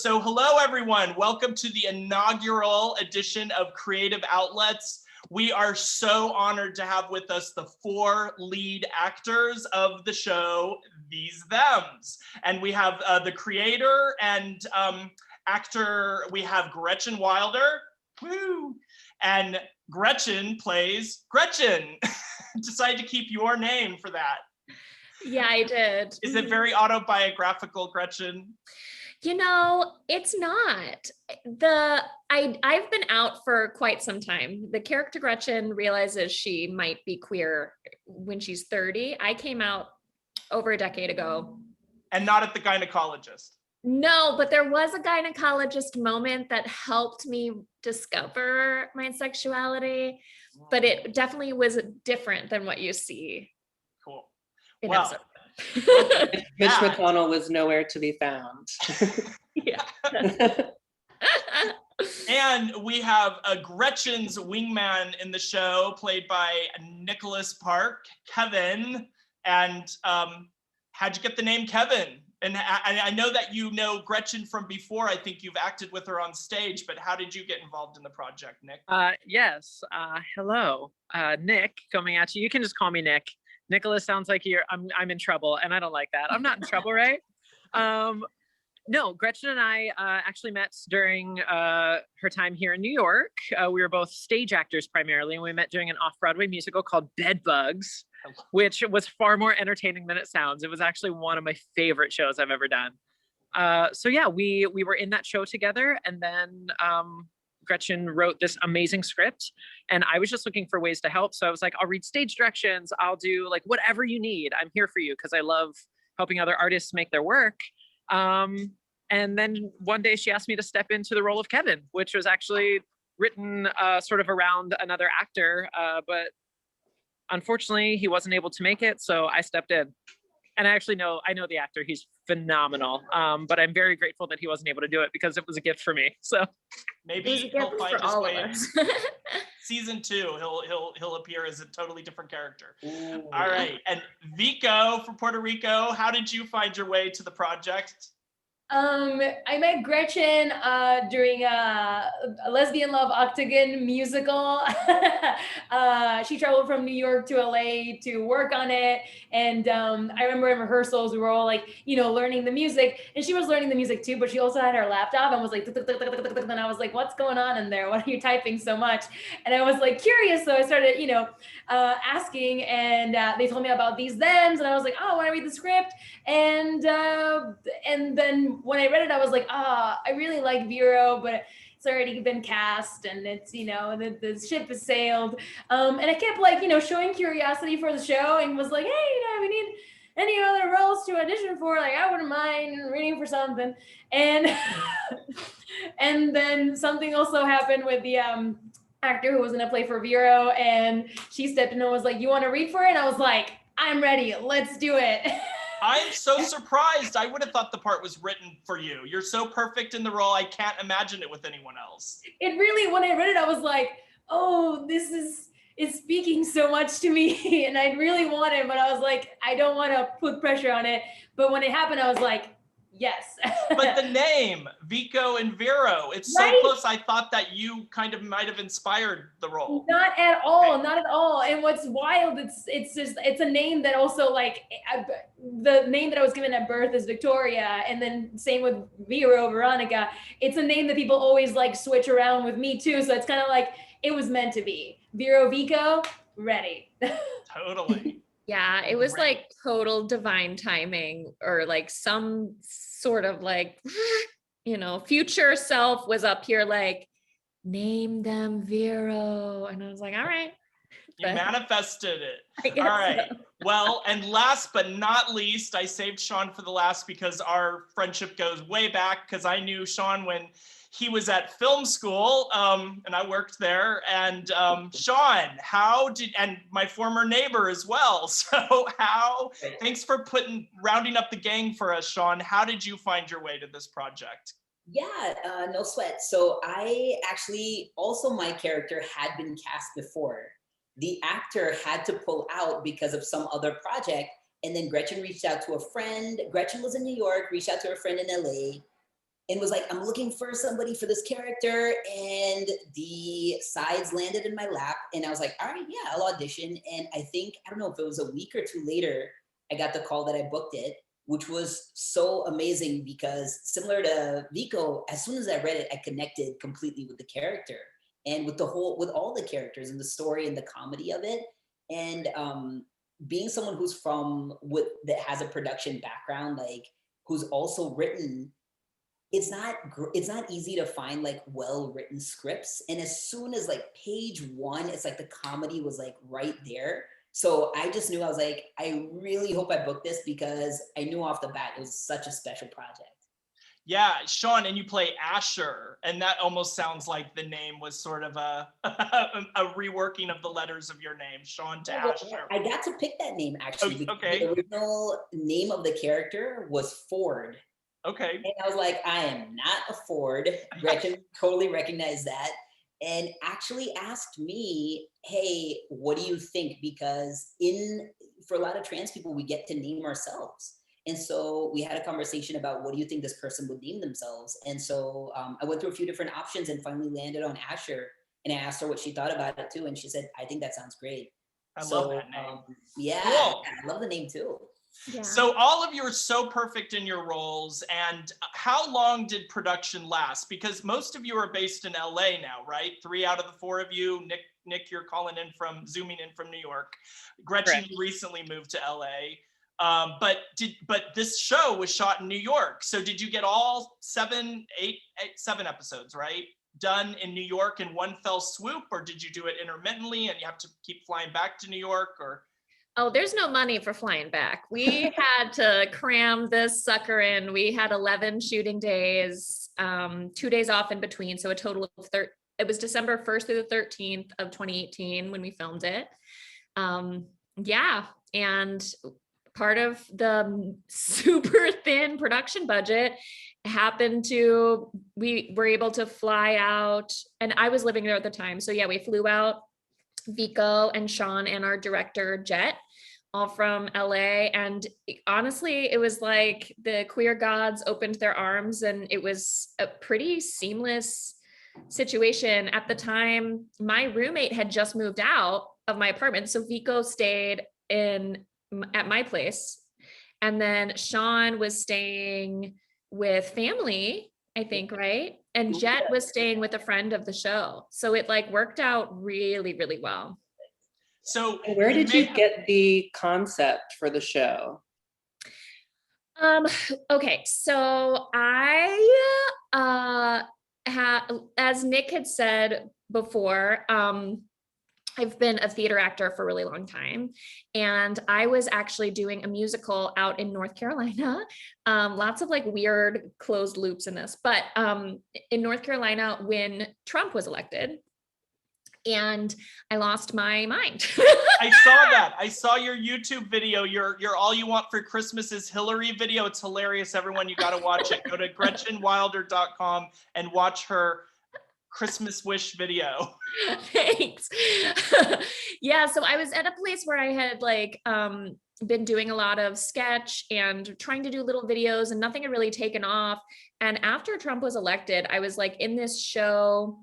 So hello, everyone. Welcome to the inaugural edition of Creative Outlets. We are so honored to have with us the four lead actors of the show, THEMS. And we have the creator and actor, we have Gretchen Wilder, woo, and Gretchen plays Gretchen. Decided to keep your name for that. Yeah, I did. Is it very autobiographical, Gretchen? You know, it's not. I've been out for quite some time. The character Gretchen realizes she might be queer when she's 30. I came out over a decade ago. And not at the gynecologist. No, but there was a gynecologist moment that helped me discover my sexuality, but it definitely was different than what you see. Cool. Well, Mitch McConnell was nowhere to be found. Yeah. And we have a Gretchen's wingman in the show, played by Nicholas Park, Kevin. And how'd you get the name Kevin? And I know that you know Gretchen from before. I think you've acted with her on stage, but how did you get involved in the project, Nick? Yes. Hello, Nick, coming at you. You can just call me Nick. Nicholas sounds like I'm in trouble, and I don't like that. I'm not in trouble, right? No, Gretchen and I actually met during her time here in New York. We were both stage actors primarily, and we met during an off-Broadway musical called Bedbugs, which was far more entertaining than it sounds. It was actually one of my favorite shows I've ever done. So yeah, we were in that show together, and then Gretchen wrote this amazing script, and I was just looking for ways to help. So I was like, I'll read stage directions. I'll do like whatever you need. I'm here for you because I love helping other artists make their work. And then one day she asked me to step into the role of Kevin, which was actually written sort of around another actor, but unfortunately he wasn't able to make it. So I stepped in. And I know the actor, he's phenomenal. But I'm very grateful that he wasn't able to do it because it was a gift for me. So maybe he'll find his way. Season 2, he'll appear as a totally different character. Ooh. All right, and Vico from Puerto Rico, how did you find your way to the project? I met Gretchen during a Lesbian Love Octagon musical. She traveled from New York to LA to work on it. And I remember in rehearsals, we were all like, learning the music. And she was learning the music too, but she also had her laptop and was like, and I was like, what's going on in there? Why are you typing so much? And I was like curious. So I started, asking, and they told me about these thems. And I was like, oh, I want to read the script. And then when I read it, I was like, I really like Vero, but it's already been cast, and it's, the ship has sailed. And I kept showing curiosity for the show, and was like, hey, we need any other roles to audition for. Like, I wouldn't mind reading for something. And and then something also happened with the actor who was gonna play for Vero, and she stepped in and was like, you want to read for it? And I was like, I'm ready. Let's do it. I'm so surprised. I would have thought the part was written for you. You're so perfect in the role. I can't imagine it with anyone else. It really, when I read it, I was like, oh, it's speaking so much to me. And I really want it, but I was like, I don't want to put pressure on it. But when it happened, I was like, yes. But the name, Vico and Vero, it's so close. I thought that you kind of might have inspired the role. Not at all, not at all. And what's wild, it's a name that also, like, the name that I was given at birth is Victoria, and then same with Vero, Veronica. It's a name that people always like switch around with me too. So it's kind of like, it was meant to be. Vero, Vico, ready. Totally. Yeah, it was like total divine timing, or like some sort of like, future self was up here like, name them Vero. And I was like, all right. You manifested it. All right. So. Well, and last but not least, I saved Shaan for the last because our friendship goes way back, because I knew Shaan when he was at film school, and I worked there. And Shaan, and my former neighbor as well. So thanks for rounding up the gang for us, Shaan. How did you find your way to this project? Yeah, no sweat. So my character had been cast before. The actor had to pull out because of some other project. And then Gretchen reached out to a friend. Gretchen was in New York, reached out to her friend in LA. and was like, I'm looking for somebody for this character. And the sides landed in my lap. And I was like, all right, yeah, I'll audition. And I think, I don't know if it was a week or two later, I got the call that I booked it, which was so amazing because similar to Vico, as soon as I read it, I connected completely with the character and with with all the characters and the story and the comedy of it. And being someone who's that has a production background, like who's also written, it's not easy to find like well-written scripts. And as soon as like page one, it's like the comedy was like right there. So I just knew, I was like, I really hope I booked this because I knew off the bat it was such a special project. Yeah, Shaan, and you play Asher, and that almost sounds like the name was sort of a reworking of the letters of your name, Shaan to Asher. I got to pick that name actually. Okay. The original name of the character was Ford. Okay. And I was like, I am not a Ford. Gretchen totally recognized that and actually asked me, hey, what do you think? Because for a lot of trans people, we get to name ourselves. And so we had a conversation about what do you think this person would name themselves? And so I went through a few different options and finally landed on Asher. And I asked her what she thought about it too. And she said, I think that sounds great. I love that name. Yeah, cool. I love the name too. Yeah. So all of you are so perfect in your roles. And how long did production last? Because most of you are based in LA now, right? 3 out of the 4 of you. Nick, you're zooming in from New York. Gretchen, Correct. you recently moved to LA. But this show was shot in New York. So did you get all 7 episodes, right, done in New York in one fell swoop, or did you do it intermittently and you have to keep flying back to New York? Or Oh, there's no money for flying back. We had to cram this sucker in. We had 11 shooting days, 2 days off in between. So a total of it was December 1st through the 13th of 2018 when we filmed it. Yeah. And part of the super thin production budget we were able to fly out, and I was living there at the time. So yeah, we flew out Vico and Shaan and our director Jet, all from LA. And honestly, it was like the queer gods opened their arms, and it was a pretty seamless situation. At the time, my roommate had just moved out of my apartment. So Vico stayed at my place. And then Shaan was staying with family, I think, right? And Jet was staying with a friend of the show. So it like worked out really, really well. so And where did you get the concept for the show? Okay, so I as Nick had said before, I've been a theater actor for a really long time, and I was actually doing a musical out in North Carolina. Lots of like weird closed loops in this, but in North Carolina when Trump was elected, and I lost my mind. I saw that. I saw your YouTube video. Your All You Want for Christmas is Hillary video. It's hilarious, everyone. You got to watch it. Go to GretchenWilder.com and watch her Christmas wish video. Thanks. Yeah, so I was at a place where I had like been doing a lot of sketch and trying to do little videos, and nothing had really taken off. And after Trump was elected, I was like in this show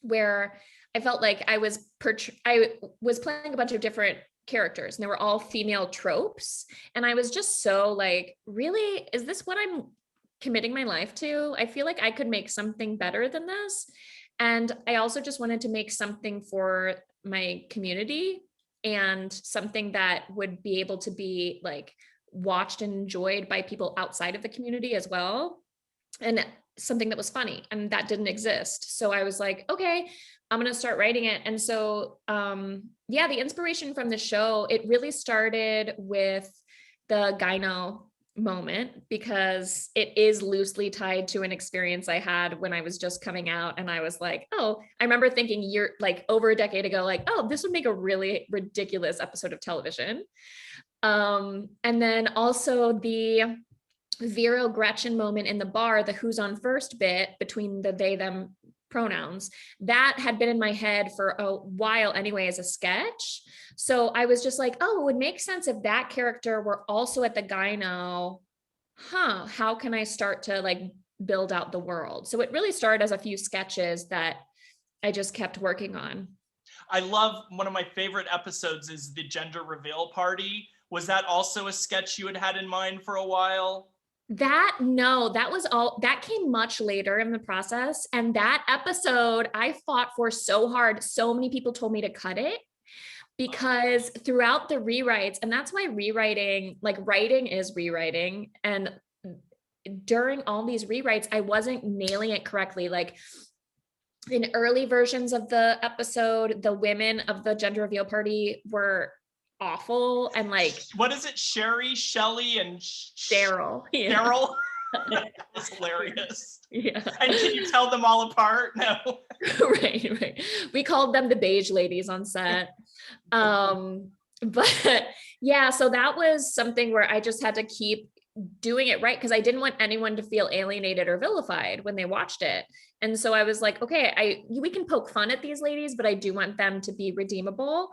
where I felt like I was playing a bunch of different characters, and they were all female tropes. And I was just so like, really, is this what I'm committing my life to? I feel like I could make something better than this. And I also just wanted to make something for my community, and something that would be able to be like watched and enjoyed by people outside of the community as well. And something that was funny, and that didn't exist. So I was like, okay, I'm going to start writing it. And so, yeah, the inspiration from the show, it really started with the gyno moment, because it is loosely tied to an experience I had when I was just coming out. And I was like, oh, I remember thinking over a decade ago, like, oh, this would make a really ridiculous episode of television. And then also the Vero Gretchen moment in the bar, the who's on first bit between the they, them pronouns, that had been in my head for a while anyway as a sketch. So I was just like, oh, it would make sense if that character were also at the gyno. How can I start to like build out the world. So it really started as a few sketches that I just kept working on. I love, one of my favorite episodes is the gender reveal party. Was that also a sketch you had in mind for a while? No, that came much later in the process. And that episode I fought for so hard. So many people told me to cut it because throughout the rewrites, and that's why rewriting, like writing is rewriting. And during all these rewrites, I wasn't nailing it correctly. Like in early versions of the episode, the women of the gender reveal party were awful, and like, what is it, Sherry, Shelley, and Daryl? Daryl. That's hilarious. Yeah. And can you tell them all apart? No. Right. We called them the beige ladies on set. But yeah, so that was something where I just had to keep doing it right, because I didn't want anyone to feel alienated or vilified when they watched it. And so I was like, okay, we can poke fun at these ladies, but I do want them to be redeemable.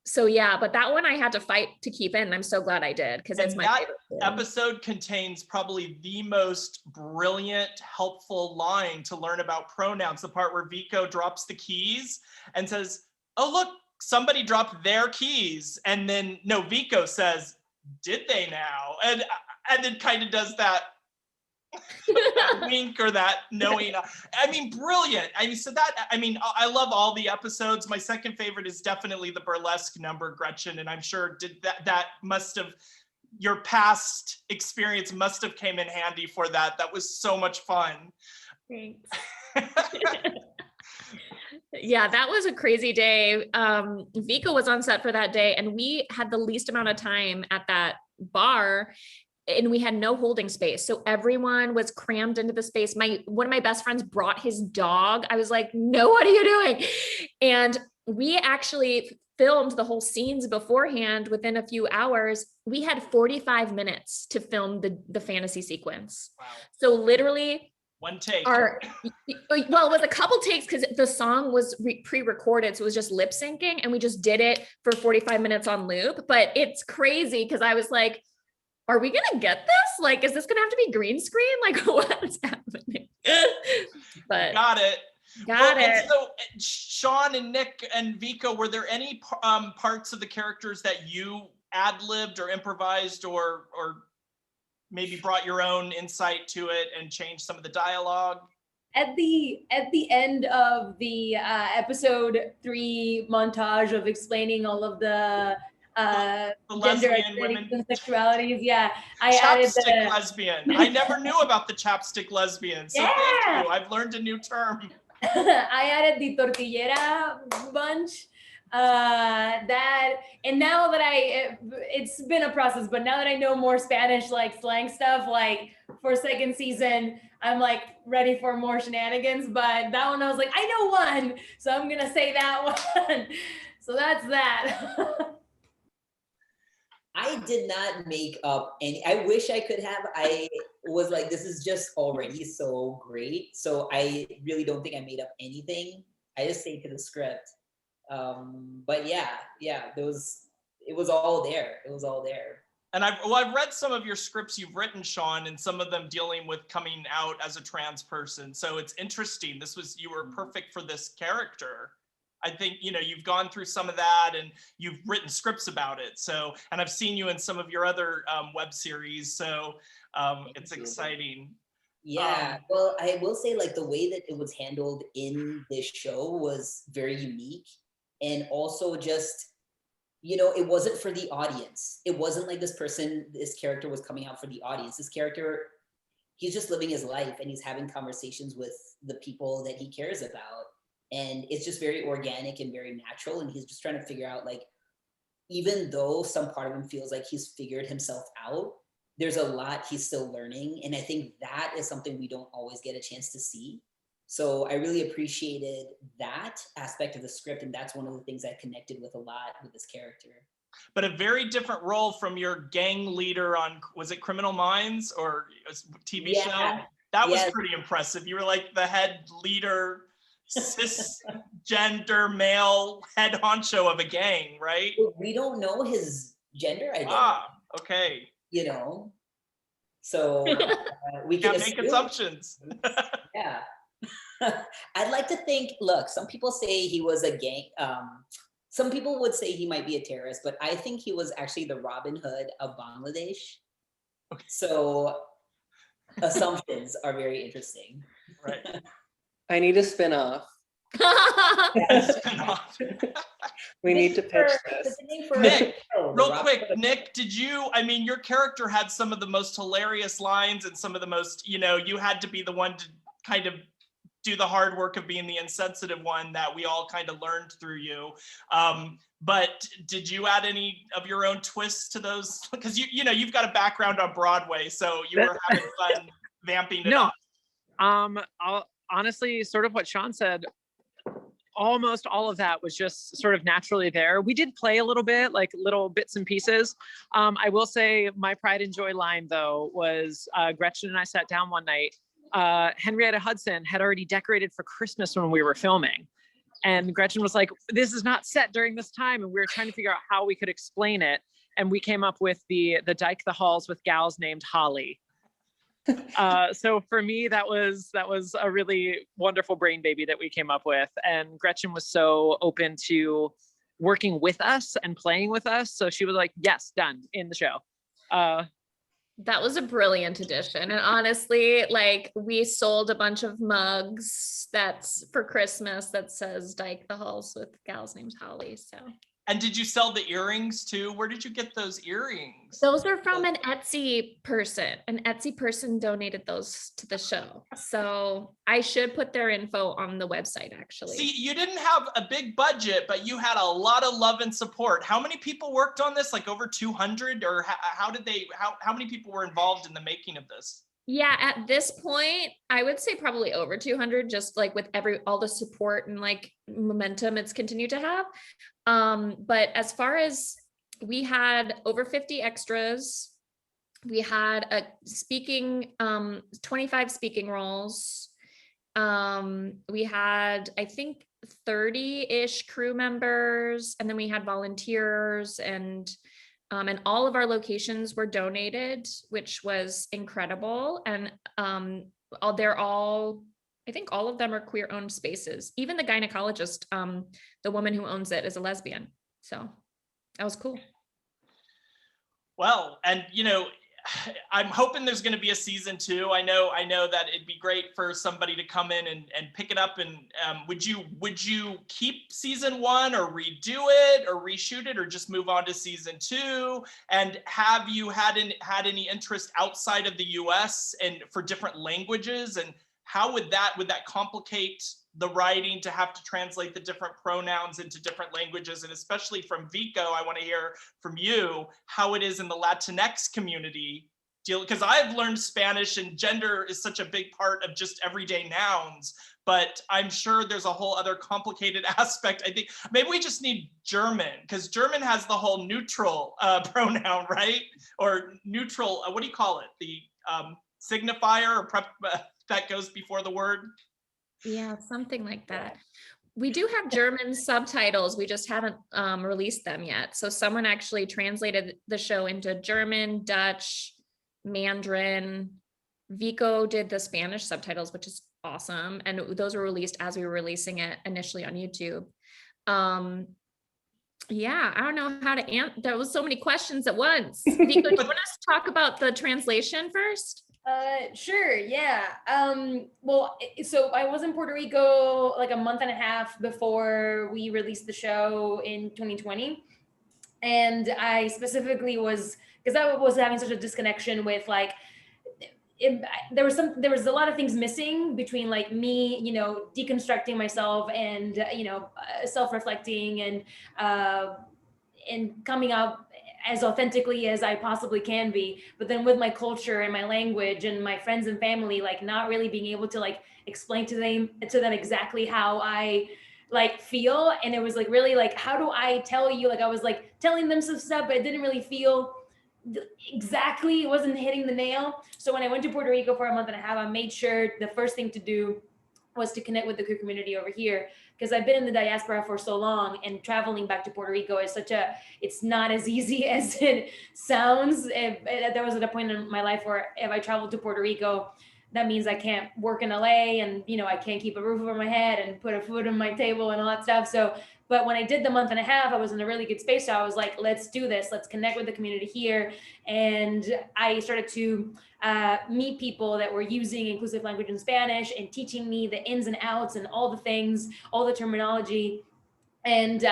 So yeah, but that one I had to fight to keep in. I'm so glad I did, because it's my favorite episode contains probably the most brilliant, helpful line to learn about pronouns. The part where Vico drops the keys and says, "Oh, look, somebody dropped their keys." And then Vico says, "Did they now?" And then kind of does that wink or that knowing. I mean, brilliant. I love all the episodes. My second favorite is definitely the burlesque number, Gretchen, and I'm sure that must have, your past experience must have came in handy for that. That was so much fun. Thanks. Yeah, that was a crazy day. Vico was on set for that day, and we had the least amount of time at that bar, and we had no holding space. So everyone was crammed into the space. One of my best friends brought his dog. I was like, "No, what are you doing?" And we actually filmed the whole scenes beforehand within a few hours. We had 45 minutes to film the fantasy sequence. Wow. So literally, one take. Well, it was a couple takes because the song was pre-recorded, so it was just lip syncing, and we just did it for 45 minutes on loop. But it's crazy because I was like, "Are we gonna get this? Like, is this gonna have to be green screen? Like, what's happening?" But got it. And so, Shaan and Nick and Vico, were there any parts of the characters that you ad-libbed or improvised or maybe brought your own insight to it and changed some of the dialogue? At the end of the episode 3 montage of explaining all of the gender identities and sexualities, I added chapstick lesbian. I never knew about the chapstick lesbian, so thank you. I've learned a new term. I added the tortillera bunch. And now that it's been a process, but now that I know more Spanish, like slang stuff, like for second season, I'm like ready for more shenanigans. But that one, I was like, I know one, so I'm gonna say that one. So that's that. I did not make up any. I wish I could have. I was like, this is just already so great. So I really don't think I made up anything. I just stayed to the script. But yeah, it was all there. It was all there. And I've read some of your scripts you've written, Shaan, and some of them dealing with coming out as a trans person. So it's interesting. You were perfect for this character. I think, you've gone through some of that and you've written scripts about it. So, and I've seen you in some of your other web series. So it's exciting. Yeah, well, I will say, like, the way that it was handled in this show was very unique. And also just, it wasn't for the audience. It wasn't like this character was coming out for the audience. This character, he's just living his life and he's having conversations with the people that he cares about. And it's just very organic and very natural. And he's just trying to figure out, like, even though some part of him feels like he's figured himself out, there's a lot he's still learning. And I think that is something we don't always get a chance to see. So I really appreciated that aspect of the script. And that's one of the things I connected with a lot with this character. But a very different role from your gang leader on, was it Criminal Minds or a TV show? That was pretty impressive. You were like the head leader, cisgender male head honcho of a gang, right? We don't know his gender identity. Okay. So we can Can't make assumptions. Yeah. I'd like to think, look, some people say he was a gang, some people would say he might be a terrorist, but I think he was actually the Robin Hood of Bangladesh. Okay. So assumptions are very interesting. Right. I need a spin-off. We need to pitch this. Nick, real quick, Nick, I mean, your character had some of the most hilarious lines and some of the most, you had to be the one to kind of do the hard work of being the insensitive one that we all kind of learned through you. But did you add any of your own twists to those? Because you've got a background on Broadway, so you were having fun vamping it up. Honestly, sort of what Shaan said, almost all of that was just sort of naturally there. We did play a little bit, like little bits and pieces. I will say my pride and joy line though was Gretchen and I sat down one night. Henrietta Hudson had already decorated for Christmas when we were filming. And Gretchen was like, this is not set during this time. And we were trying to figure out how we could explain it. And we came up with the Dyke the Halls with gals named Holly. So for me, that was a really wonderful brain baby that we came up with. And Gretchen was so open to working with us and playing with us. So she was like, yes, done, in the show. That was a brilliant addition. And honestly, like we sold a bunch of mugs that's for Christmas that says Dyke the Halls with gals named Holly. So. And did you sell the earrings too? Where did you get those earrings? Those are from an Etsy person. An Etsy person donated those to the show. So I should put their info on the website actually. See, you didn't have a big budget, but you had a lot of love and support. How many people worked on this? Like over 200? Or how many people were involved in the making of this? Yeah, at this point, I would say probably over 200, just like with all the support and like momentum it's continued to have. But as far as we had over 50 extras, we had 25 speaking roles. We had, I think, 30-ish crew members, and then we had volunteers and all of our locations were donated, which was incredible. And I think all of them are queer-owned spaces. Even the gynecologist, the woman who owns it, is a lesbian. So that was cool. Well, and I'm hoping there's going to be a season 2. I know that it'd be great for somebody to come in and pick it up. And would you keep season 1 or redo it or reshoot it or just move on to season 2? And have you had any interest outside of the US and for different languages? And how would that complicate the writing to have to translate the different pronouns into different languages? And especially from Vico, I want to hear from you how it is in the Latinx community, because I've learned Spanish and gender is such a big part of just everyday nouns, but I'm sure there's a whole other complicated aspect. I think maybe we just need German, because German has the whole neutral pronoun, right? Or neutral, what do you call it? The signifier or that goes before the word? Yeah, something like that. We do have German subtitles. We just haven't released them yet. So someone actually translated the show into German, Dutch, Mandarin. Vico did the Spanish subtitles, which is awesome. And those were released as we were releasing it initially on YouTube. Yeah, I don't know how to answer. There was so many questions at once. Vico, do you want us to talk about the translation first? Sure, yeah. Well, so I was in Puerto Rico like a month and a half before we released the show in 2020. And I specifically was, because I was having such a disconnection with like, there was a lot of things missing between like me, deconstructing myself and, self-reflecting and coming out as authentically as I possibly can be, but then with my culture and my language and my friends and family, like not really being able to like explain to them exactly how I like feel. And it was like, really like, how do I tell you? Like I was like telling them some stuff, but it didn't really feel exactly, it wasn't hitting the nail. So when I went to Puerto Rico for a month and a half, I made sure the first thing to do was to connect with the queer community over here, because I've been in the diaspora for so long, and traveling back to Puerto Rico is it's not as easy as it sounds. There was at a point in my life where if I traveled to Puerto Rico, that means I can't work in LA, and I can't keep a roof over my head and put a food on my table and all that stuff. So, but when I did the month and a half, I was in a really good space. So I was like, let's do this. Let's connect with the community here. And I started to meet people that were using inclusive language in Spanish and teaching me the ins and outs and all the things, all the terminology. And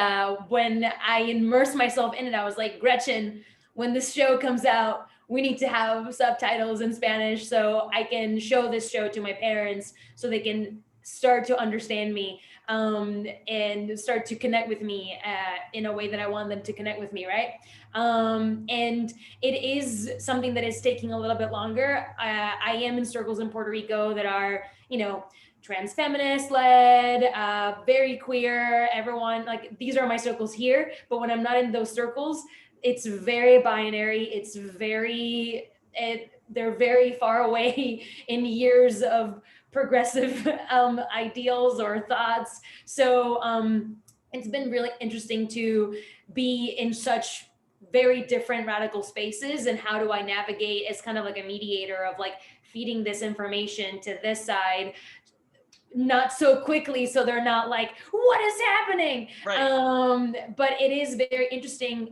when I immersed myself in it, I was like, Gretchen, when this show comes out, we need to have subtitles in Spanish so I can show this show to my parents so they can start to understand me and start to connect with me in a way that I want them to connect with me, right? And it is something that is taking a little bit longer. I am in circles in Puerto Rico that are, trans feminist led, very queer, everyone, like these are my circles here. But when I'm not in those circles, it's very binary. They're very far away in years of progressive ideals or thoughts. So it's been really interesting to be in such very different radical spaces, and how do I navigate as kind of like a mediator of like feeding this information to this side not so quickly, so they're not like, what is happening? Right. But it is very interesting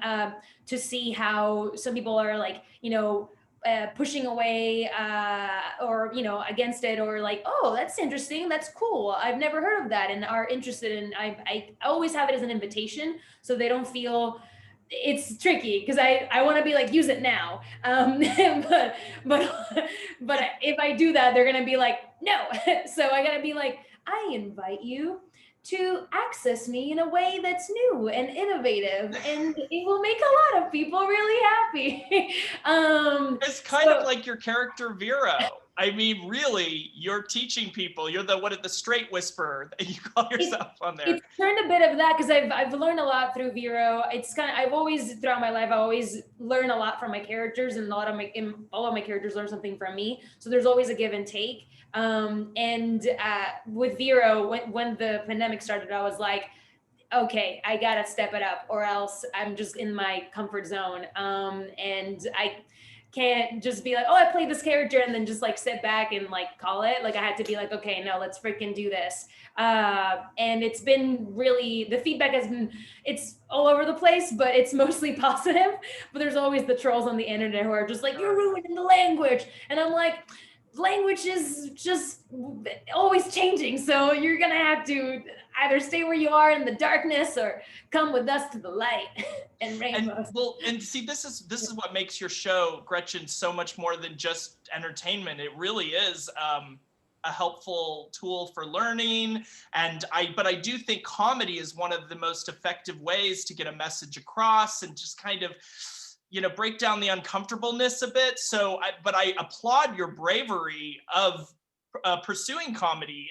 to see how some people are like, pushing away or against it, or like, oh, that's interesting, that's cool, I've never heard of that, and are interested in. I always have it as an invitation, so they don't feel. It's tricky because I want to be like, use it now, but if I do that, they're gonna be like, no. So I gotta be like, I invite you to access me in a way that's new and innovative, and it will make a lot of people really happy. It's kind of like your character Vero. I mean, really, you're teaching people. You're the straight whisperer that you call yourself on there. It's turned a bit of that because I've learned a lot through Vero. It's kind of, I've always throughout my life, I always learn a lot from my characters, and all of my characters learn something from me. So there's always a give and take. And with Vero, when the pandemic started, I was like, okay, I gotta step it up, or else I'm just in my comfort zone. And I can't just be like, oh, I played this character and then just like sit back and like call it. Like I had to be like, okay, no, let's freaking do this. And it's been really, the feedback has been, it's all over the place, but it's mostly positive. But there's always the trolls on the internet who are just like, you're ruining the language. And I'm like, language is just always changing. So you're gonna have to either stay where you are in the darkness or come with us to the light and rainbows. And see, this is what makes your show, Gretchen, so much more than just entertainment. It really is a helpful tool for learning. But I do think comedy is one of the most effective ways to get a message across and just kind of, break down the uncomfortableness a bit. But I applaud your bravery of pursuing comedy.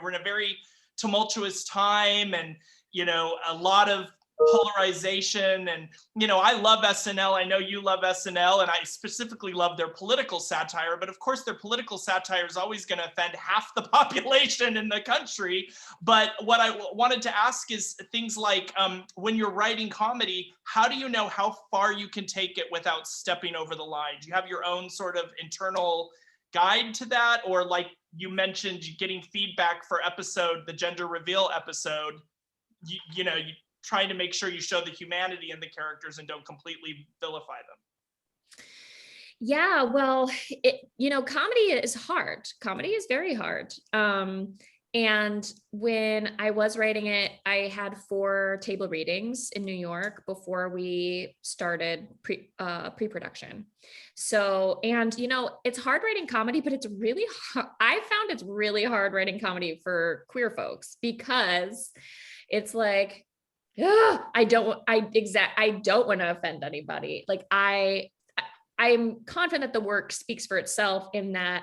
We're in a very tumultuous time, and a lot of polarization, and I love SNL. I know you love SNL, and I specifically love their political satire, but of course their political satire is always going to offend half the population in the country. But what I wanted to ask is things like, when you're writing comedy, how do you know how far you can take it without stepping over the line? Do you have your own sort of internal guide to that? Or like you mentioned, getting feedback for the gender reveal episode, you trying to make sure you show the humanity in the characters and don't completely vilify them. Yeah, well, comedy is hard. Comedy is very hard. And when I was writing it, I had 4 table readings in New York before we started pre-production. So, and it's hard writing comedy, but it's really hard. I found it's really hard writing comedy for queer folks, because it's like, I don't want to offend anybody. Like I'm confident that the work speaks for itself in that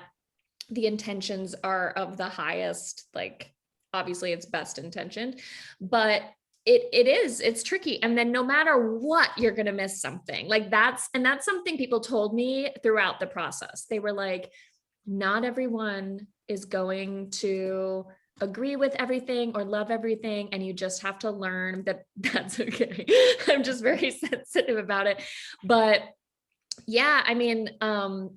the intentions are of the highest, like obviously it's best intentioned, but it's tricky. And then no matter what, you're going to miss something. Like that's something people told me throughout the process. They were like, not everyone is going to agree with everything or love everything, and you just have to learn that that's okay. I'm just very sensitive about it. But yeah, I mean,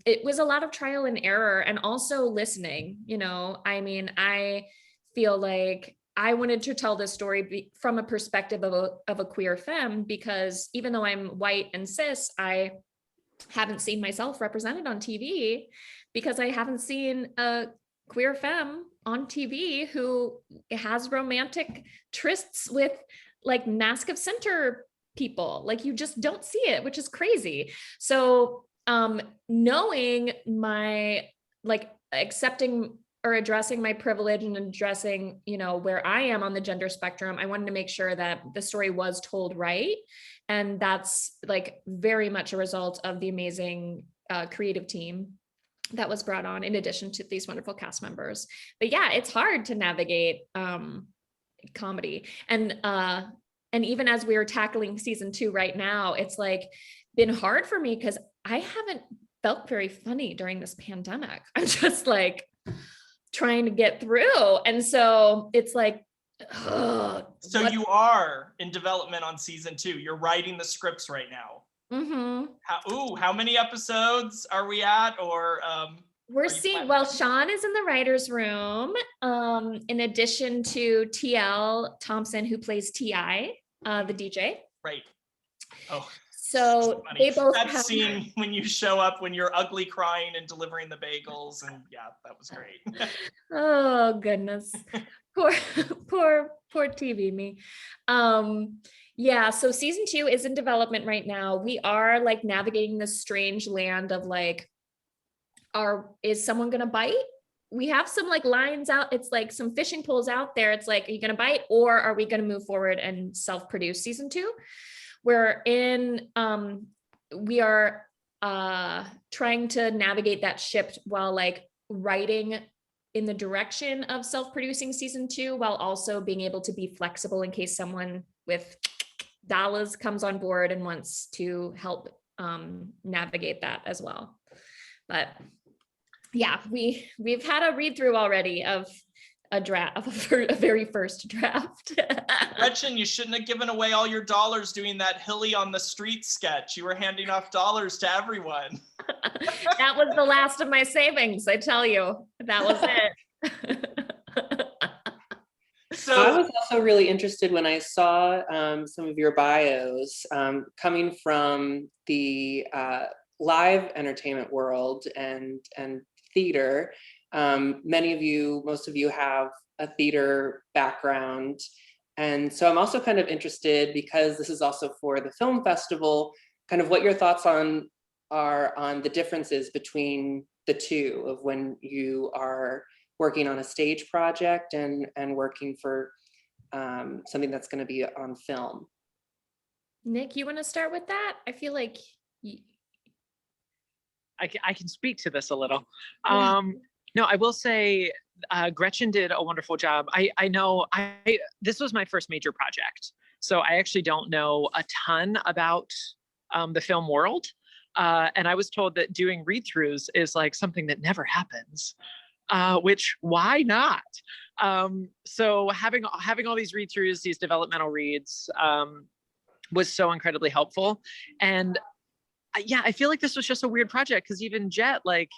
it was a lot of trial and error, and also listening, you know. I mean, I feel like I wanted to tell this story from a perspective of a queer femme, because even though I'm white and cis, I haven't seen myself represented on TV, because I haven't seen a queer femme on TV who has romantic trysts with like Mask of Center people. Like, you just don't see it, which is crazy. So knowing my, like, accepting or addressing my privilege and addressing, you know, where I am on the gender spectrum, I wanted to make sure that the story was told right. And that's like very much a result of the amazing creative team that was brought on, in addition to these wonderful cast members. But yeah, it's hard to navigate comedy. And even as we are tackling season 2 right now, it's like been hard for me because I haven't felt very funny during this pandemic. I'm just like trying to get through. And so it's like, so you are in development on season 2. You're writing the scripts right now. How many episodes are we at? Or we're seeing, well, Shaan is in the writer's room, in addition to TL Thompson, who plays TI, the DJ. Right. Oh, so they both that scene when you show up when you're ugly crying and delivering the bagels, and yeah, that was great. Oh goodness. poor TV me. Yeah, so season 2 is in development right now. We are like navigating this strange land of like, is someone gonna bite? We have some like lines out. It's like some fishing poles out there. It's like, are you gonna bite, or are we gonna move forward and self-produce season 2? We're in, we are trying to navigate that ship while like writing in the direction of self-producing season 2, while also being able to be flexible in case someone with dollars comes on board and wants to help navigate that as well. But yeah, we've had a read through already of a draft, of a very first draft. Gretchen, you shouldn't have given away all your dollars doing that Hilly on the Street sketch. You were handing off dollars to everyone. That was the last of my savings, I tell you. That was it. So I was also really interested when I saw some of your bios coming from the live entertainment world and theater. Most of you have a theater background. And so I'm also kind of interested, because this is also for the film festival, kind of what your thoughts are on the differences between the two, of when you are working on a stage project and working for something that's going to be on film. Nick, you want to start with that? I feel like I can speak to this a little. Yeah. No, I will say Gretchen did a wonderful job. I know this was my first major project, so I actually don't know a ton about the film world. And I was told that doing read-throughs is like something that never happens, which why not? So having all these read-throughs, these developmental reads, was so incredibly helpful. And yeah, I feel like this was just a weird project, because even Jet like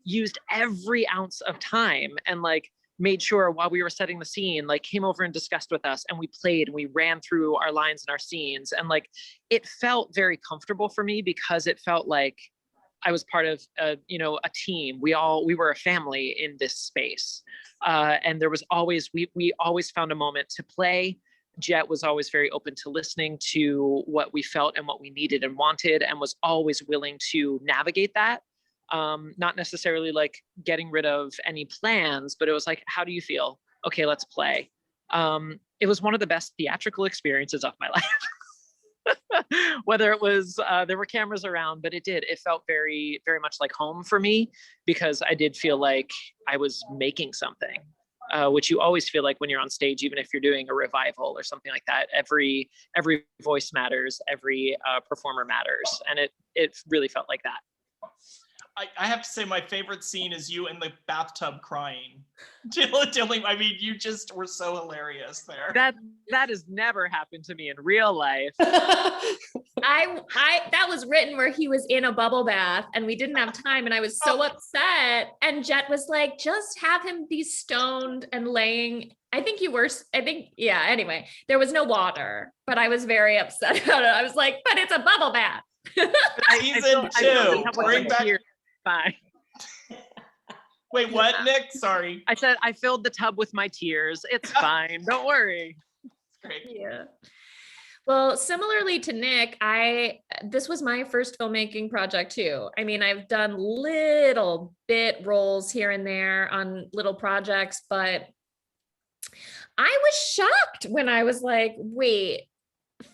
used every ounce of time and like made sure while we were setting the scene, like came over and discussed with us, and we played and we ran through our lines and our scenes. And like, it felt very comfortable for me, because it felt like I was part of a team. We were a family in this space. And there was always, we always found a moment to play. Jet was always very open to listening to what we felt and what we needed and wanted, and was always willing to navigate that. Not necessarily like getting rid of any plans, but it was like, how do you feel? Okay, let's play. It was one of the best theatrical experiences of my life. Whether it was, there were cameras around, but it felt very, very much like home for me, because I did feel like I was making something, which you always feel like when you're on stage, even if you're doing a revival or something like that. Every voice matters, every performer matters. And it really felt like that. I have to say my favorite scene is you in the bathtub crying. I mean, you just were so hilarious there. That has never happened to me in real life. That was written where he was in a bubble bath and we didn't have time and I was so upset. And Jet was like, just have him be stoned and laying. Yeah, anyway, there was no water, but I was very upset about it. I was like, but it's a bubble bath. Season 2. Bring back. Fine. Wait, what, Nick? Sorry. I said I filled the tub with my tears. It's fine. Don't worry. Great. Yeah. Well, similarly to Nick, this was my first filmmaking project too. I mean, I've done little bit roles here and there on little projects, but I was shocked when I was like, wait,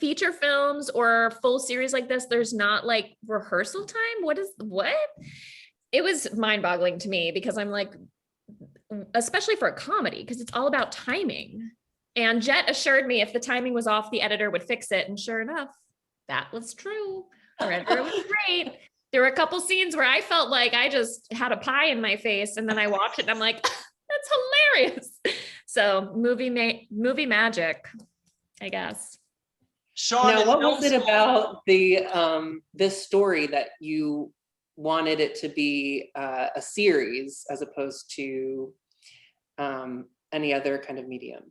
feature films or full series like this, there's not like rehearsal time? What? It was mind-boggling to me because I'm like, especially for a comedy, because it's all about timing. And Jet assured me if the timing was off, the editor would fix it. And sure enough, that was true. Our editor was great. There were a couple scenes where I felt like I just had a pie in my face. And then I watched it and I'm like, that's hilarious. So movie magic, I guess. Shaan, now, what was it about this story that you wanted it to be a series as opposed to any other kind of medium?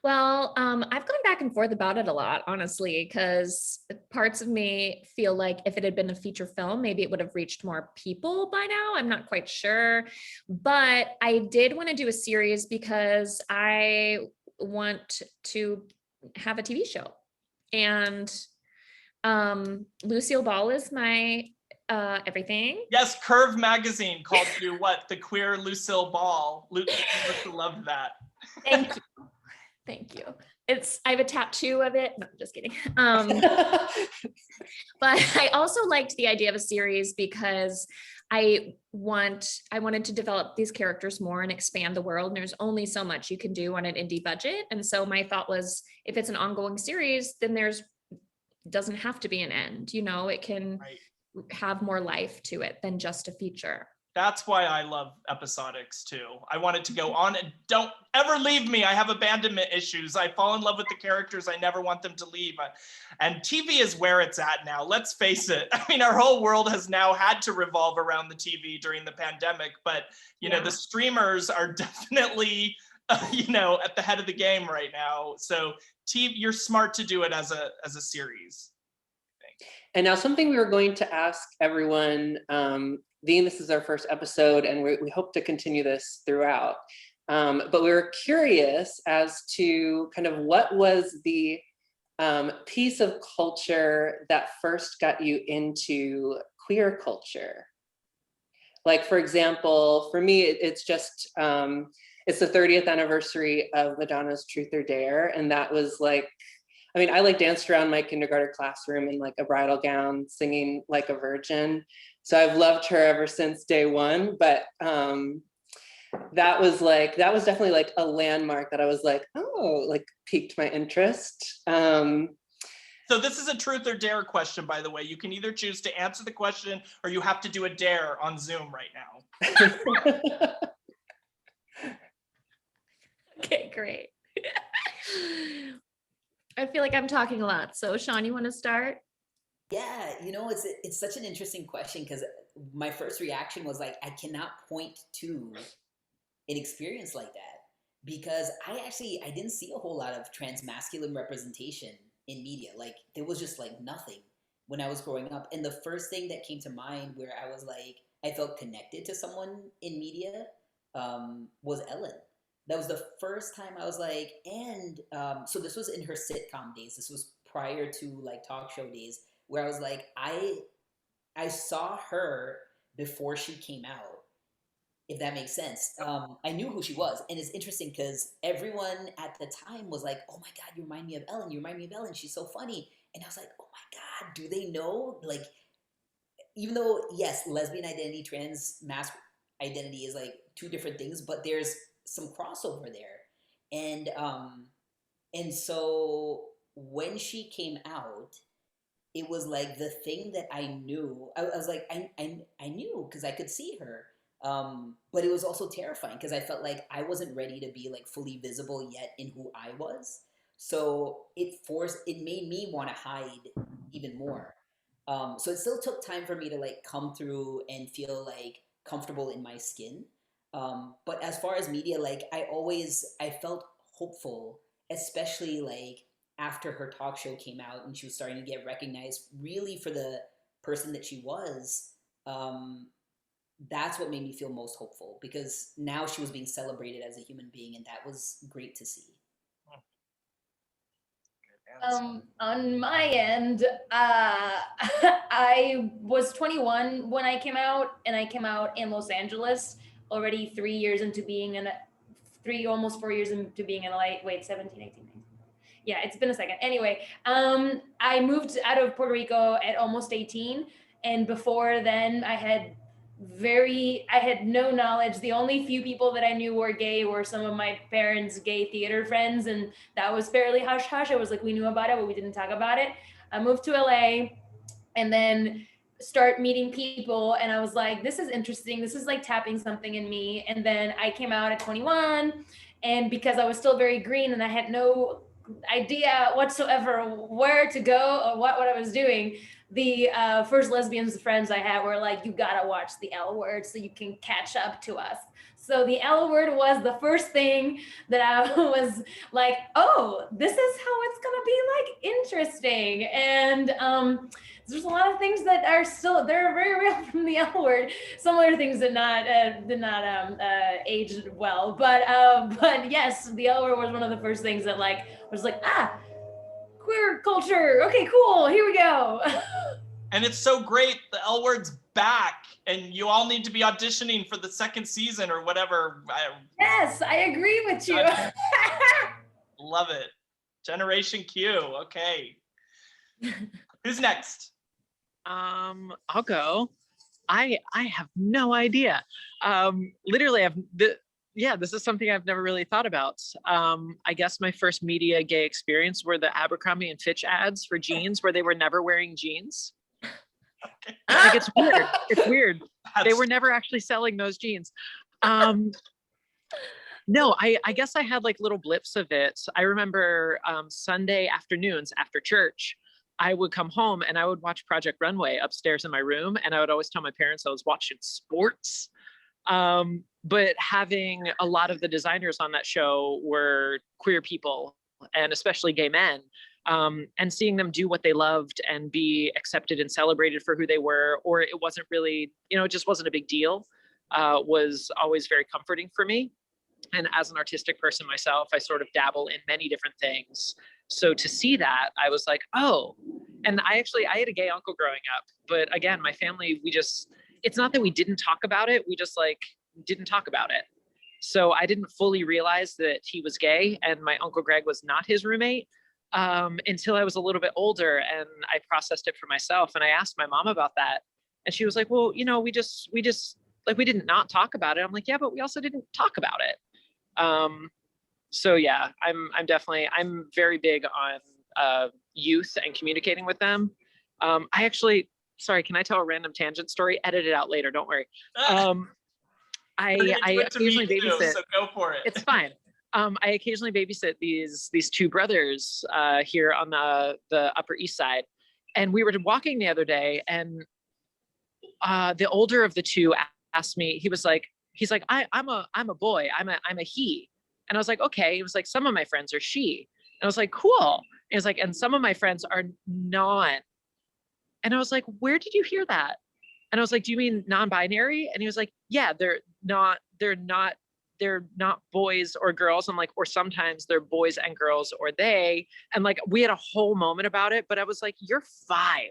Well, I've gone back and forth about it a lot, honestly, because parts of me feel like if it had been a feature film, maybe it would have reached more people by now. I'm not quite sure. But I did want to do a series because I want to have a TV show. And Lucille Ball is my everything. Yes, Curve magazine called you what? The queer Lucille Ball. You must have loved that. Thank you. Thank you. I have a tattoo of it. No, I'm just kidding. But I also liked the idea of a series because I wanted to develop these characters more and expand the world. And there's only so much you can do on an indie budget. And so my thought was, if it's an ongoing series, then doesn't have to be an end. It can have more life to it than just a feature. That's why I love episodics too. I want it to go on and don't ever leave me. I have abandonment issues. I fall in love with the characters. I never want them to leave. And TV is where it's at now. Let's face it. I mean, our whole world has now had to revolve around the TV during the pandemic, but the streamers are definitely, at the head of the game right now. So TV, you're smart to do it as a series. And now something we were going to ask everyone, Dean, this is our first episode, and we hope to continue this throughout. But we were curious as to kind of what was the piece of culture that first got you into queer culture. Like, for example, for me, it's just, it's the 30th anniversary of Madonna's Truth or Dare. And that was like, I danced around my kindergarten classroom in like a bridal gown, singing like a virgin. So I've loved her ever since day one, but that was definitely like a landmark that I was like, oh, like piqued my interest. So this is a truth or dare question, by the way. You can either choose to answer the question or you have to do a dare on Zoom right now. Okay, great. I feel like I'm talking a lot. So Shaan, you want to start? Yeah, it's such an interesting question because my first reaction was like, I cannot point to an experience like that because I didn't see a whole lot of transmasculine representation in media. Like there was just like nothing when I was growing up. And the first thing that came to mind where I was like, I felt connected to someone in media was Ellen. That was the first time I was like, and so this was in her sitcom days. This was prior to like talk show days where I was like, I saw her before she came out, if that makes sense. I knew who she was. And it's interesting because everyone at the time was like, oh my God, you remind me of Ellen. You remind me of Ellen. She's so funny. And I was like, oh my God, do they know? Like, even though, yes, lesbian identity, trans mask identity is like two different things, but there's some crossover there. And so when she came out, it was like the thing that I knew. I was like, I knew because I could see her. But it was also terrifying because I felt like I wasn't ready to be like fully visible yet in who I was. So it made me want to hide even more. So it still took time for me to like come through and feel like comfortable in my skin. But as far as media, like I felt hopeful, especially like after her talk show came out and she was starting to get recognized really for the person that she was. That's what made me feel most hopeful because now she was being celebrated as a human being, and that was great to see. On my end, I was 21 when I came out, and I came out in Los Angeles already 3 years into being almost 4 years into being in LA. Wait, 17, 18, 19. Yeah, it's been a second. Anyway, I moved out of Puerto Rico at almost 18. And before then I had no knowledge. The only few people that I knew were gay were some of my parents' gay theater friends. And that was fairly hush hush. It was like, we knew about it, but we didn't talk about it. I moved to LA and then start meeting people. And I was like, this is interesting. This is like tapping something in me. And then I came out at 21. And because I was still very green and I had no idea whatsoever where to go or what I was doing, the first lesbians friends I had were like, you gotta watch the L Word so you can catch up to us. So the L Word was the first thing that I was like, oh, this is how it's gonna be like interesting. And there's a lot of things that are still, they're very real from the L Word. Some other things did not age well, but yes, the L Word was one of the first things that like was like, queer culture. Okay, cool. Here we go. And it's so great. The L Word's back, and you all need to be auditioning for the second season or whatever. Yes, I agree with you. Love it. Generation Q. Okay. Who's next? I'll go. I have no idea. Literally, this is something I've never really thought about. I guess my first media gay experience were the Abercrombie and Fitch ads for jeans where they were never wearing jeans. Okay. Like, it's weird. It's weird. They were never actually selling those jeans. No, I guess I had like little blips of it. I remember Sunday afternoons after church, I would come home and I would watch Project Runway upstairs in my room. And I would always tell my parents I was watching sports. But having a lot of the designers on that show were queer people, and especially gay men, and seeing them do what they loved and be accepted and celebrated for who they were, or it wasn't really, it just wasn't a big deal, was always very comforting for me. And as an artistic person myself, I sort of dabble in many different things. So to see that, I was like, oh, and I had a gay uncle growing up, but again, my family, it's not that we didn't talk about it. We just like didn't talk about it. So I didn't fully realize that he was gay and my Uncle Greg was not his roommate until I was a little bit older and I processed it for myself. And I asked my mom about that. And she was like, well, we just like, we didn't not talk about it. I'm like, yeah, but we also didn't talk about it. So yeah, I'm very big on youth and communicating with them. Sorry, can I tell a random tangent story? Edit it out later, don't worry. I occasionally babysit. So go for it. It's fine. I occasionally babysit these two brothers here on the Upper East Side, and we were walking the other day, and the older of the two asked me. He's like, I'm a boy. I'm a he, and I was like, okay. He was like, some of my friends are she, and I was like, cool. And he was like, and some of my friends are non. And I was like, where did you hear that? And I was like, do you mean non-binary? And he was like, yeah, they're not boys or girls. I'm like, or sometimes they're boys and girls or they. And like, we had a whole moment about it, but I was like, you're 5.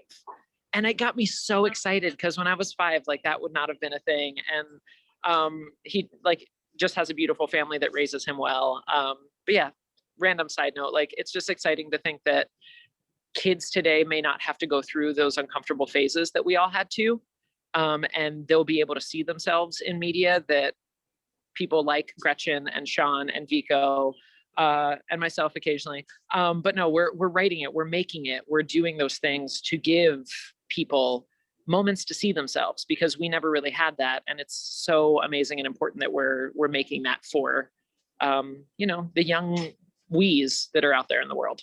And it got me so excited because when I was 5, like that would not have been a thing. And he like just has a beautiful family that raises him well. But yeah, random side note, like it's just exciting to think that kids today may not have to go through those uncomfortable phases that we all had to. And they'll be able to see themselves in media that people like Gretchen and Shaan and Vico and myself occasionally. But no, we're writing it, we're making it, we're doing those things to give people moments to see themselves, because we never really had that. And it's so amazing and important that we're making that for, you know, the young wees that are out there in the world.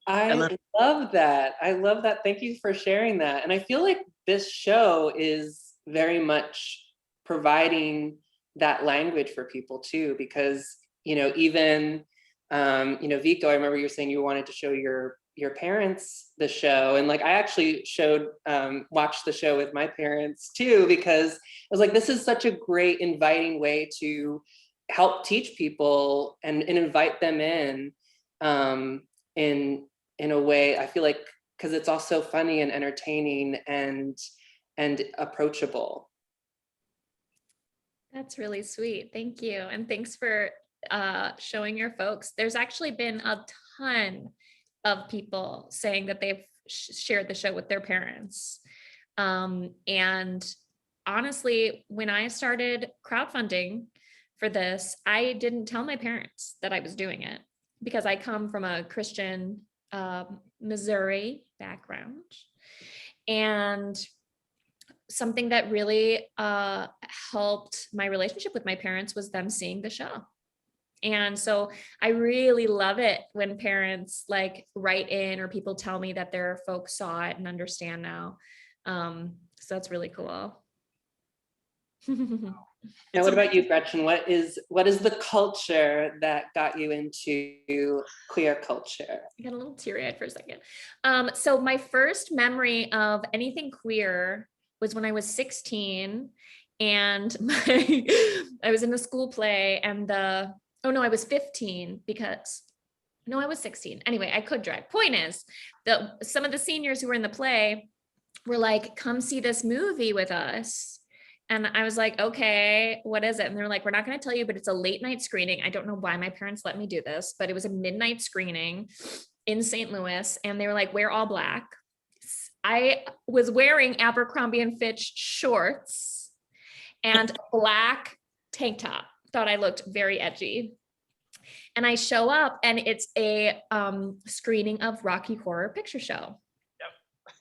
I love that. I love that. Thank you for sharing that. And I feel like this show is very much providing that language for people too, because, you know, even, you know, Vico, I remember you were saying you wanted to show your parents the show. And like, I actually watched the show with my parents too, because I was like, this is such a great inviting way to help teach people and invite them in a way, I feel like, because it's also funny and entertaining and approachable. That's really sweet. Thank you. And thanks for showing your folks. There's actually been a ton of people saying that they've shared the show with their parents. And honestly, when I started crowdfunding for this, I didn't tell my parents that I was doing it, because I come from a Christian Missouri background. And something that really helped my relationship with my parents was them seeing the show. And so I really love it when parents like write in, or people tell me that their folks saw it and understand now. So that's really cool. Now, what about you, Gretchen? What is the culture that got you into queer culture? I got a little teary-eyed for a second. So my first memory of anything queer was when I was 16, and I was in the school play, and I was 15, because I was 16. Anyway, I could drive. Point is, some of the seniors who were in the play were like, come see this movie with us. And I was like, okay, what is it? And they're like, we're not going to tell you, but it's a late night screening. I don't know why my parents let me do this, but it was a midnight screening in St. Louis. And they were like, we're all Black. I was wearing Abercrombie and Fitch shorts and a black tank top. Thought I looked very edgy. And I show up, and it's a screening of Rocky Horror Picture Show.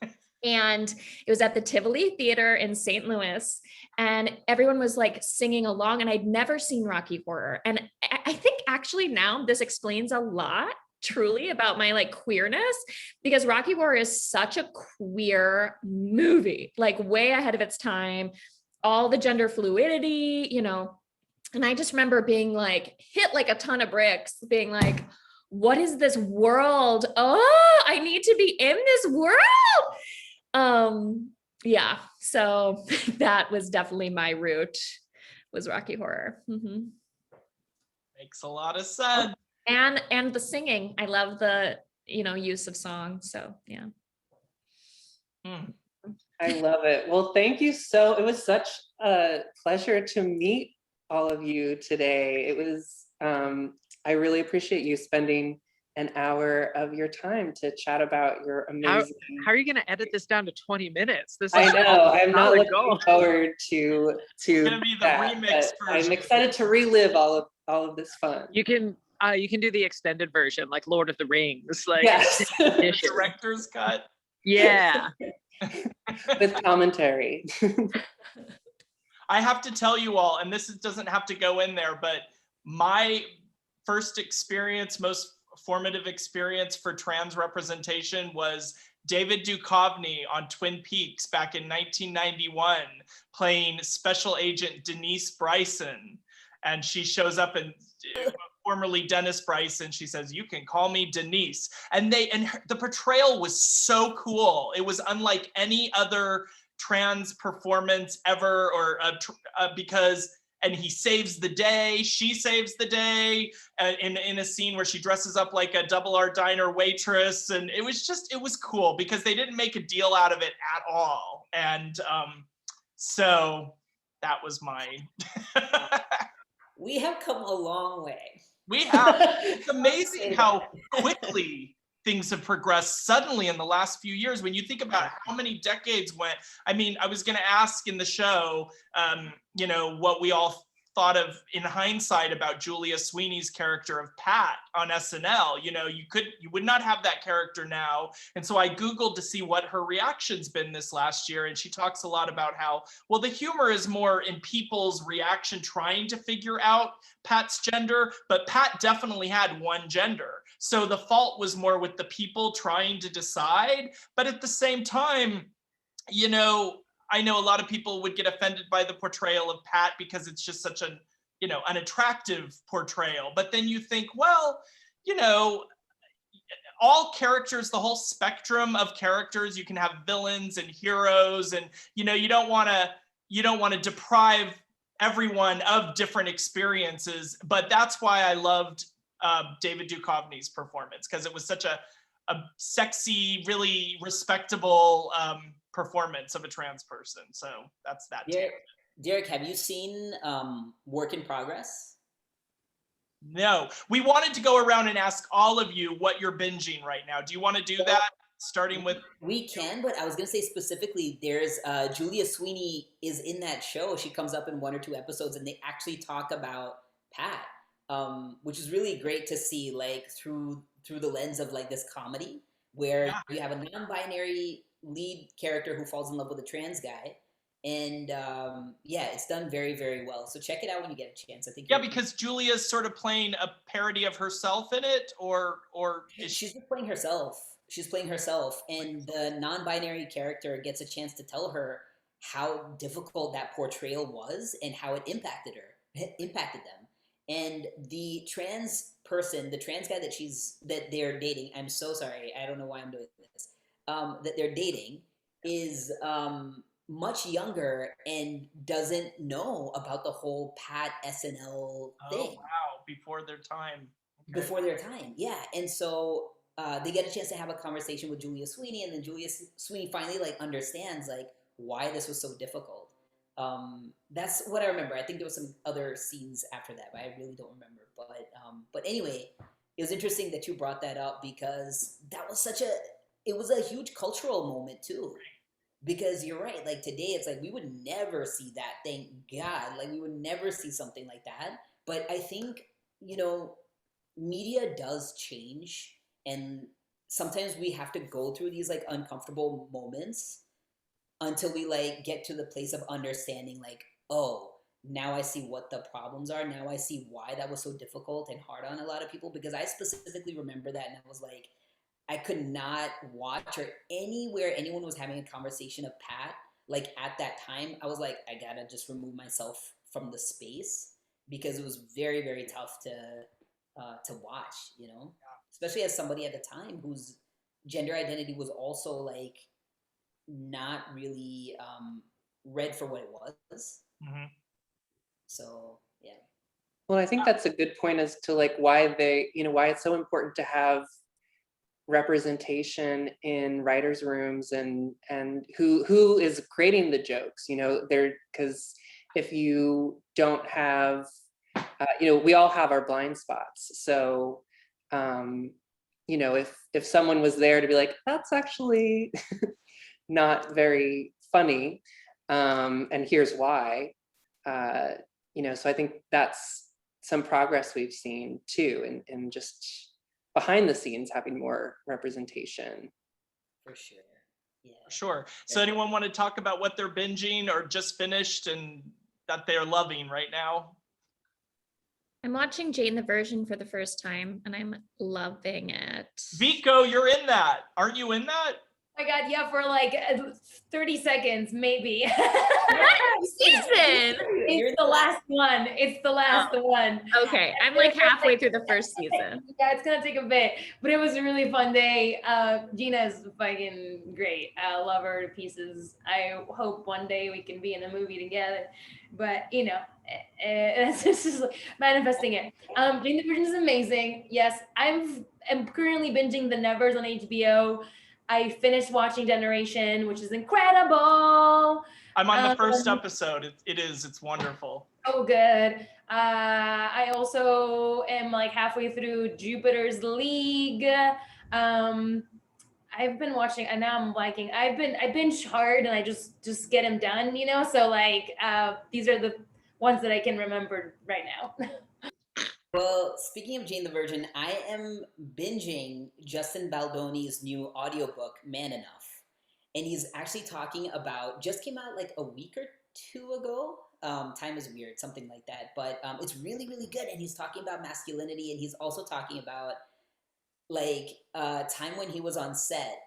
Yep. And it was at the Tivoli Theater in St. Louis, and everyone was like singing along, and I'd never seen Rocky Horror. And I think actually now this explains a lot truly about my like queerness, because Rocky Horror is such a queer movie, like way ahead of its time, all the gender fluidity, you know. And I just remember being like hit like a ton of bricks, being like, what is this world? Oh, I need to be in this world. Yeah, so that was definitely my route, was Rocky Horror. Mm-hmm. Makes a lot of sense. And the singing, I love the, you know, use of song. So yeah. I love it. Well, thank you. It was such a pleasure to meet all of you today. It was, I really appreciate you spending an hour of your time to chat about your amazing. How are you going to edit this down to 20 minutes? I know. I'm not looking forward to. It's gonna be the remix version. I'm excited to relive all of this fun. You can do the extended version, like Lord of the Rings, like yes. Director's cut. Yeah. With commentary. I have to tell you all, and this doesn't have to go in there, but my first experience, most formative experience for trans representation was David Duchovny on Twin Peaks back in 1991, playing Special Agent Denise Bryson. And she shows up, and formerly Dennis Bryson, she says, "You can call me Denise." And the portrayal was so cool. It was unlike any other trans performance ever, or because, and he saves the day, she saves the day in a scene where she dresses up like a Double R Diner waitress. And it was cool because they didn't make a deal out of it at all. And so that was my. We have come a long way. We have. It's amazing how quickly things have progressed suddenly in the last few years. When you think about how many decades went, I mean, I was going to ask in the show, you know, what we all thought of in hindsight about Julia Sweeney's character of Pat on SNL. You know, you would not have that character now. And so I Googled to see what her reaction's been this last year. And she talks a lot about how, well, the humor is more in people's reaction trying to figure out Pat's gender, but Pat definitely had one gender. So the fault was more with the people trying to decide. But at the same time, you know, I know a lot of people would get offended by the portrayal of Pat because it's just such an, you know, an attractive portrayal. But then you think, well, you know, all characters, the whole spectrum of characters, you can have villains and heroes, and, you know, you don't want to deprive everyone of different experiences. But that's why I loved David Duchovny's performance, because it was such a sexy, really respectable performance of a trans person. So that's that. Derek, have you seen Work in Progress? No, we wanted to go around and ask all of you what you're binging right now. Do you want to do that? Starting with. We can, but I was going to say specifically, there's Julia Sweeney is in that show. She comes up in 1 or 2 episodes, and they actually talk about Pat, which is really great to see, like through the lens of like this comedy where you have a non-binary lead character who falls in love with a trans guy. And it's done very, very well. So check it out when you get a chance. I think. Yeah, because Julia's sort of playing a parody of herself in it, or she's playing herself. She's playing herself, and the non-binary character gets a chance to tell her how difficult that portrayal was and how it impacted them. And the trans person, the trans guy that they're dating, I'm so sorry, I don't know why I'm doing this, that they're dating is much younger and doesn't know about the whole Pat SNL thing. Oh, wow, before their time. Okay. Before their time, yeah. And so they get a chance to have a conversation with Julia Sweeney, and then Julia Sweeney finally like understands like why this was so difficult. That's what I remember. I think there was some other scenes after that, but I really don't remember. But anyway, it was interesting that you brought that up, because that was it was a huge cultural moment too. Because you're right, like today it's like we would never see that, thank God. Like we would never see something like that. But I think, you know, media does change, and sometimes we have to go through these like uncomfortable moments until we like get to the place of understanding like, oh, now I see what the problems are. Now I see why that was so difficult and hard on a lot of people. Because I specifically remember that, and I was like, I could not watch or anywhere anyone was having a conversation of Pat, like at that time, I was like, I gotta just remove myself from the space, because it was very, very tough to watch, you know, especially as somebody at the time whose gender identity was also like not really read for what it was. Mm-hmm. So, yeah. Well, I think that's a good point as to like why it's so important to have representation in writers' rooms and who is creating the jokes, you know, because if you don't have, we all have our blind spots. So, you know, if someone was there to be like, that's actually not very funny, and here's why, you know, so I think that's some progress we've seen too, and just behind the scenes having more representation. For sure. Yeah. Sure. So anyone want to talk about what they're binging or just finished and that they're loving right now? I'm watching Jane the Virgin for the first time, and I'm loving it. Vico, you're in that. Aren't you in that? Oh my God, yeah, for like 30 seconds, maybe. Season. It's the last one. It's the last one. Okay, I'm like halfway through the first season. Yeah, it's gonna take a bit, but it was a really fun day. Gina's fucking great. I love her to pieces. I hope one day we can be in a movie together, but you know, it's just manifesting it. Jane the Virgin is amazing. Yes, I'm currently binging The Nevers on HBO. I finished watching Generation, which is incredible. I'm on the first episode. It's wonderful. Oh, good. I also am like halfway through Jupiter's League. I've been watching, and now I'm liking. I binge hard, and I just get them done, you know. So like, these are the ones that I can remember right now. Well, speaking of Jane the Virgin, I am binging Justin Baldoni's new audiobook, Man Enough. And he's actually talking about, just came out like a week or two ago. Time is weird, something like that. But it's really, really good. And he's talking about masculinity. And he's also talking about like time when he was on set,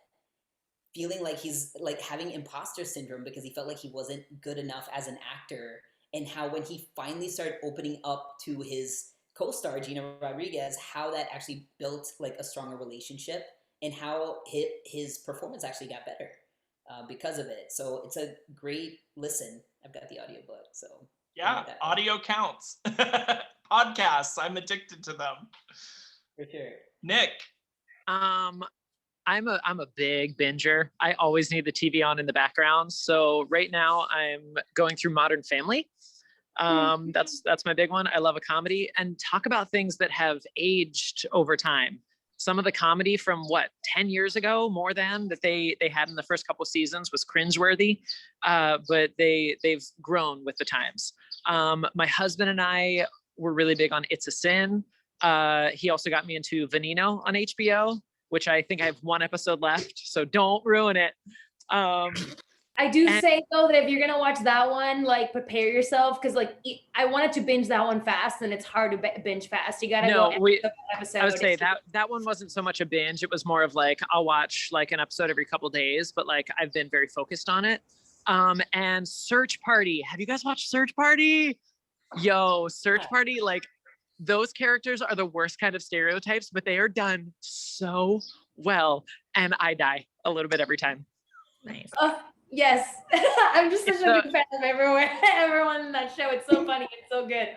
feeling like he's like having imposter syndrome because he felt like he wasn't good enough as an actor. And how when he finally started opening up to his co-star Gina Rodriguez, how that actually built like a stronger relationship and how his performance actually got better because of it. So it's a great listen. I've got the audiobook, so yeah, audio counts. Podcasts, I'm addicted to them. For sure. Nick. I'm a big binger. I always need the TV on in the background. So right now I'm going through Modern Family. That's my big one. I love a comedy, and talk about things that have aged over time. Some of the comedy from 10 years ago, more than that they had in the first couple seasons was cringeworthy, but they've grown with the times. My husband and I were really big on It's a Sin. He also got me into Veneno on HBO, which I think I have one episode left, so don't ruin it. I do say though that if you're gonna watch that one, like prepare yourself, because like I wanted to binge that one fast, and it's hard to binge fast. You gotta go episode. I would say that one wasn't so much a binge. It was more of like I'll watch like an episode every couple days, but like I've been very focused on it. And Search Party. Have you guys watched Search Party? Yo, Search Party, like those characters are the worst kind of stereotypes, but they are done so well, and I die a little bit every time. Nice. Yes, I'm just such a big fan of everyone in that show. It's so funny. It's so good.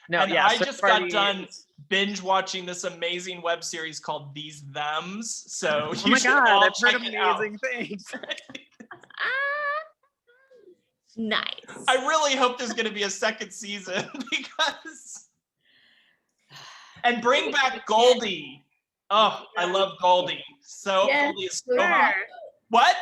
No, and yeah, I just got done binge watching this amazing web series called THEMS. So oh my God, I've heard amazing things. Nice. I really hope there's going to be a second season because, and bring back Goldie. Oh, I love Goldie. So yes, Goldie is so hot. What?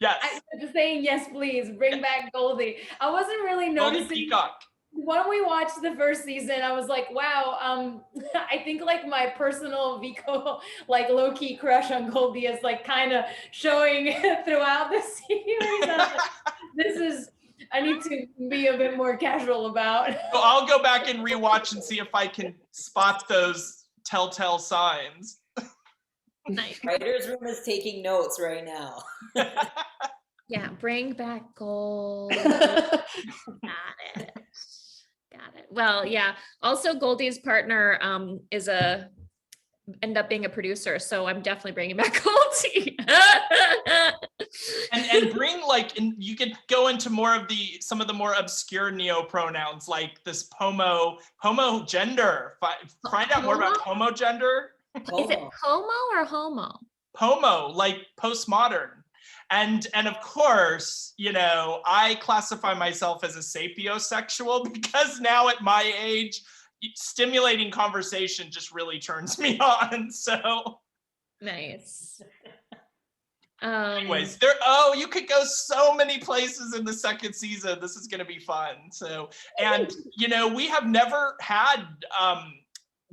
Yes. I was just saying yes, please bring back Goldie. I wasn't really noticing. Goldie Peacock. When we watched the first season, I was like, wow, I think like my personal Vico, like low-key crush on Goldie is like kind of showing throughout the series. I need to be a bit more casual about. So I'll go back and rewatch and see if I can spot those telltale signs. Nice. Writer's room is taking notes right now. Yeah, bring back gold. Got it. Well, yeah. Also, Goldie's partner end up being a producer, so I'm definitely bringing back Goldie. and bring like, and you could go into some of the more obscure neo-pronouns like this pomo gender. Find out more about pomo gender. Is it pomo or homo? Pomo, like postmodern. And of course, you know, I classify myself as a sapiosexual because now at my age, stimulating conversation just really turns me on. So nice. Anyways, you could go so many places in the second season. This is going to be fun. So, and you know, we have never had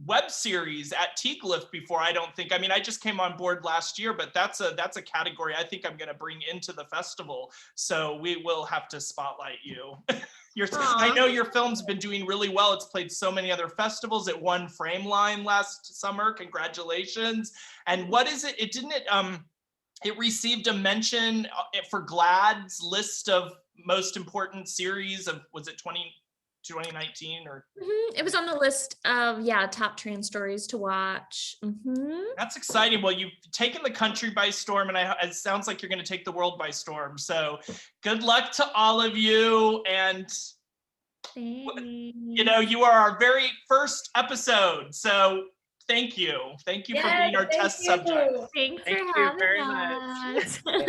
web series at TIGLFF before, I don't think. I mean, I just came on board last year, but that's a category I think I'm going to bring into the festival. So we will have to spotlight you. I know your film's been doing really well. It's played so many other festivals. It won Frameline last summer. Congratulations. And what is it? It received a mention for GLAAD's list of most important series of, was it 2019 or? Mm-hmm. It was on the list of, top trans stories to watch. Mm-hmm. That's exciting. Well, you've taken the country by storm, and it sounds like you're going to take the world by storm. So good luck to all of you. And, you know, you are our very first episode. So thank you. Thank you for being our test subject. Thanks thank for you having very us. much.